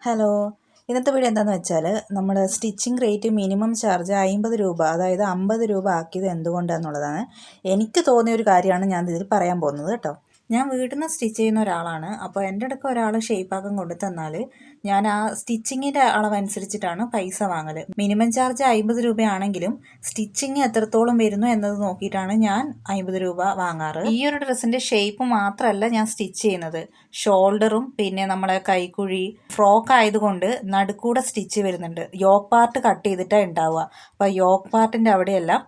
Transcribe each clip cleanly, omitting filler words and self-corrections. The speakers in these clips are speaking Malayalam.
ഹലോ, ഇന്നത്തെ വീഡിയോ എന്താണെന്ന് വെച്ചാൽ നമ്മൾ സ്റ്റിച്ചിങ് റേറ്റ് മിനിമം ചാർജ് 50 രൂപ, അതായത് 50 രൂപ ആക്കിയത് എന്തുകൊണ്ടാണെന്നുള്ളതാണ്. എനിക്ക് തോന്നിയ ഒരു കാര്യമാണ് ഞാൻ ഇതിൽ പറയാൻ പോകുന്നത് കേട്ടോ. ഞാൻ വീട്ടിൽ നിന്ന് സ്റ്റിച്ച് ചെയ്യുന്ന ഒരാളാണ്. അപ്പോൾ എൻ്റെ അടുക്ക ഒരാൾ ഷേപ്പാക്കാൻ കൊണ്ടു തന്നാൽ ഞാൻ ആ സ്റ്റിച്ചിങ്ങിൻ്റെ അളവനുസരിച്ചിട്ടാണ് പൈസ വാങ്ങൽ. മിനിമം ചാർജ് 50 രൂപയാണെങ്കിലും സ്റ്റിച്ചിങ് എത്രത്തോളം വരുന്നു എന്നത് നോക്കിയിട്ടാണ് ഞാൻ 50 രൂപ വാങ്ങാറ്. ഈ ഒരു ഡ്രസ്സിൻ്റെ ഷേപ്പ് മാത്രമല്ല ഞാൻ സ്റ്റിച്ച് ചെയ്യുന്നത്, ഷോൾഡറും പിന്നെ നമ്മളെ കൈക്കുഴി ഫ്രോക്ക് ആയതുകൊണ്ട് നടുക്കൂടെ സ്റ്റിച്ച് വരുന്നുണ്ട്. യോക്ക് പാർട്ട് കട്ട് ചെയ്തിട്ടാണ് ഉണ്ടാവുക. അപ്പോൾ യോക്ക് പാർട്ടിൻ്റെ അവിടെയെല്ലാം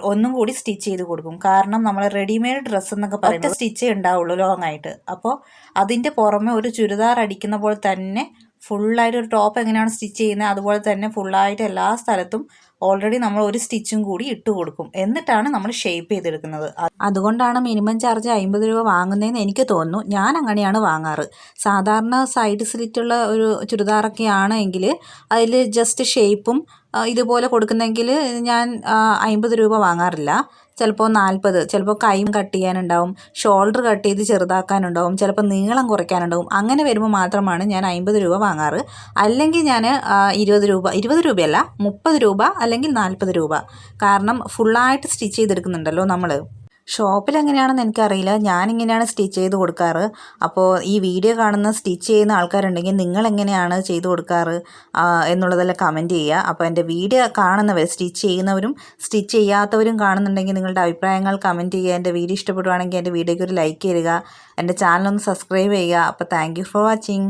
ഒന്നും കൂടി സ്റ്റിച്ച് ചെയ്ത് കൊടുക്കും. കാരണം നമ്മൾ റെഡിമെയ്ഡ് ഡ്രസ്സ് എന്നൊക്കെ പറയുമ്പോൾ സ്റ്റിച്ചേ ഉണ്ടാവുള്ളൂ ലോങ് ആയിട്ട്. അപ്പോൾ അതിൻ്റെ പുറമെ ഒരു ചുരിദാർ അടിക്കുന്ന പോലെ തന്നെ ഫുള്ളായിട്ട് ഒരു ടോപ്പ് എങ്ങനെയാണ് സ്റ്റിച്ച് ചെയ്യുന്നത് അതുപോലെ തന്നെ ഫുള്ളായിട്ട് എല്ലാ സ്ഥലത്തും ഓൾറെഡി നമ്മൾ ഒരു സ്റ്റിച്ചും കൂടി ഇട്ട് കൊടുക്കും. എന്നിട്ടാണ് നമ്മൾ ഷേപ്പ് ചെയ്തെടുക്കുന്നത്. അതുകൊണ്ടാണ് മിനിമം ചാർജ് 50 രൂപ വാങ്ങുന്നതെന്ന് എനിക്ക് തോന്നുന്നു. ഞാൻ അങ്ങനെയാണ് വാങ്ങാറ്. സാധാരണ സൈഡ് സ്ലിറ്റുള്ള ഒരു ചുരിദാറൊക്കെ ആണെങ്കിൽ അതിൽ ജസ്റ്റ് ഷേപ്പും ഇതുപോലെ കൊടുക്കുന്നെങ്കിൽ ഞാൻ 50 രൂപ വാങ്ങാറില്ല. ചിലപ്പോൾ 40, ചിലപ്പോൾ കൈയും കട്ട് ചെയ്യാനുണ്ടാവും, ഷോൾഡർ കട്ട് ചെയ്ത് ചെറുതാക്കാനുണ്ടാവും, ചിലപ്പോൾ നീളം കുറയ്ക്കാനുണ്ടാവും. അങ്ങനെ വരുമ്പോൾ മാത്രമാണ് ഞാൻ 50 രൂപ വാങ്ങാറ്. അല്ലെങ്കിൽ ഞാൻ 20 രൂപയല്ല 30 രൂപ അല്ലെങ്കിൽ 40 രൂപ. കാരണം ഫുള്ളായിട്ട് സ്റ്റിച്ച് ചെയ്തെടുക്കുന്നുണ്ടല്ലോ നമ്മൾ. ഷോപ്പിൽ എങ്ങനെയാണെന്ന് എനിക്കറിയില്ല, ഞാനിങ്ങനെയാണ് സ്റ്റിച്ച് ചെയ്ത് കൊടുക്കാറ്. അപ്പോൾ ഈ വീഡിയോ കാണുന്ന സ്റ്റിച്ച് ചെയ്യുന്ന ആൾക്കാരുണ്ടെങ്കിൽ നിങ്ങൾ എങ്ങനെയാണ് ചെയ്ത് കൊടുക്കാറ് എന്നുള്ളതെല്ലാം കമൻറ്റ് ചെയ്യുക. അപ്പോൾ എൻ്റെ വീഡിയോ കാണുന്നവർ, സ്റ്റിച്ച് ചെയ്യുന്നവരും സ്റ്റിച്ച് ചെയ്യാത്തവരും കാണുന്നുണ്ടെങ്കിൽ നിങ്ങളുടെ അഭിപ്രായങ്ങൾ കമൻറ്റ് ചെയ്യുക. എൻ്റെ വീഡിയോ ഇഷ്ടപ്പെടുവാണെങ്കിൽ എൻ്റെ വീഡിയോയ്ക്ക് ഒരു ലൈക്ക് തരിക, എൻ്റെ ചാനലൊന്ന് സബ്സ്ക്രൈബ് ചെയ്യുക. അപ്പോൾ താങ്ക് യു ഫോർ വാച്ചിങ്.